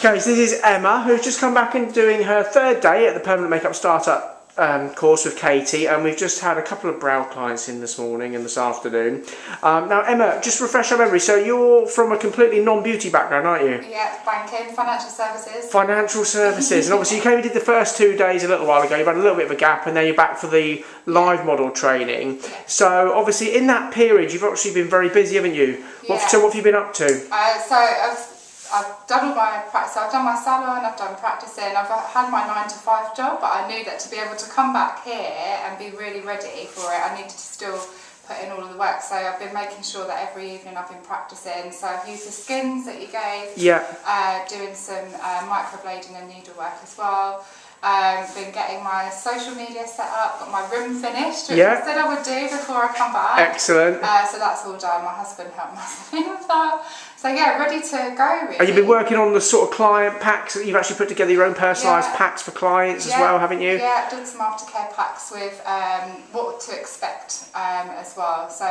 Okay, so this is Emma, who's just come back and doing her third day at the Permanent Makeup Startup course with Katy, and we've just had a couple of brow clients in this morning and this afternoon. Now, Emma, just refresh our memory. So you're from a completely non-beauty background, aren't you? Yeah, banking, financial services. Financial services, and obviously you came and did the first 2 days a little while ago. You've had a little bit of a gap, and then you're back for the live model training. So obviously in that period, you've actually been very busy, haven't you? So what have you been up to? I've done all my practice. I've done my salon, I've done practicing, I've had my 9 to 5 job, but I knew that to be able to come back here and be really ready for it, I needed to still put in all of the work. So I've been making sure that every evening I've been practicing. So I've used the skins that you gave, doing some microblading and needlework as well. Been getting my social media set up, got my room finished, which I said I would do before I come back. Excellent. So that's all done. My husband helped massively with that. So yeah, ready to go really. And you've been working on the sort of client packs, you've actually put together your own personalised packs for clients as well, haven't you? Yeah, did some aftercare packs with what to expect as well. So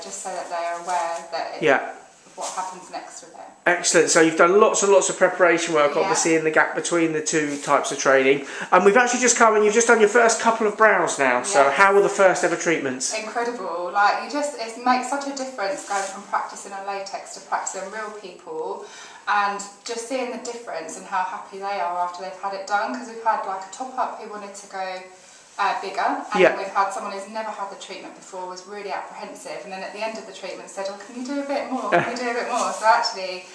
just so that they are aware that what happens next with it. Excellent. So you've done lots and lots of preparation work, obviously, in the gap between the two types of training. And we've actually just come and you've just done your first couple of brows now. Yes. So how were the first ever treatments? Incredible. Like it makes such a difference going from practicing on latex to practicing real people, and just seeing the difference and how happy they are after they've had it done. Because we've had like a top up who wanted to go bigger, and then we've had someone who's never had the treatment before, was really apprehensive, and then at the end of the treatment said, oh, can you do a bit more, can you do a bit more? So actually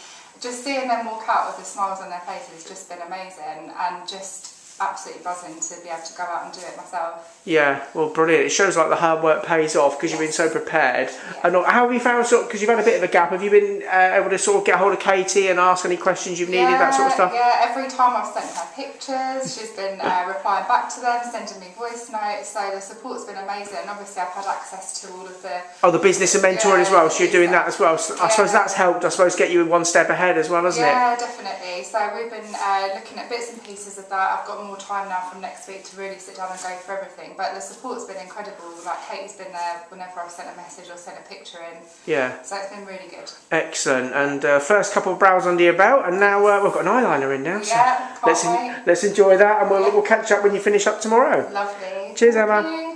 just seeing them walk out with the smiles on their faces has just been amazing, and just absolutely buzzing to be able to go out and do it myself. Yeah, well, brilliant. It shows like the hard work pays off because you've been so prepared. And how have you found, because you've had a bit of a gap, have you been able to sort of get hold of Katy and ask any questions you've needed, that sort of stuff? Yeah, every time I've sent her pictures, she's been replying back to them, sending me voice notes, so the support's been amazing. Obviously I've had access to all of the... Oh, the business and mentoring as well, so you're doing that as well. So I suppose that's helped, I suppose, get you one step ahead as well, hasn't it? Yeah, definitely. So we've been looking at bits and pieces of that. I've got more time now from next week to really sit down and go through everything, but the support's been incredible. Like Katy's been there whenever I've sent a message or sent a picture in. Yeah. So it's been really good. Excellent. And first couple of brows under your belt, and now we've got an eyeliner in now. Yeah, so let's enjoy that, and we'll catch up when you finish up tomorrow. Lovely. Cheers, Emma.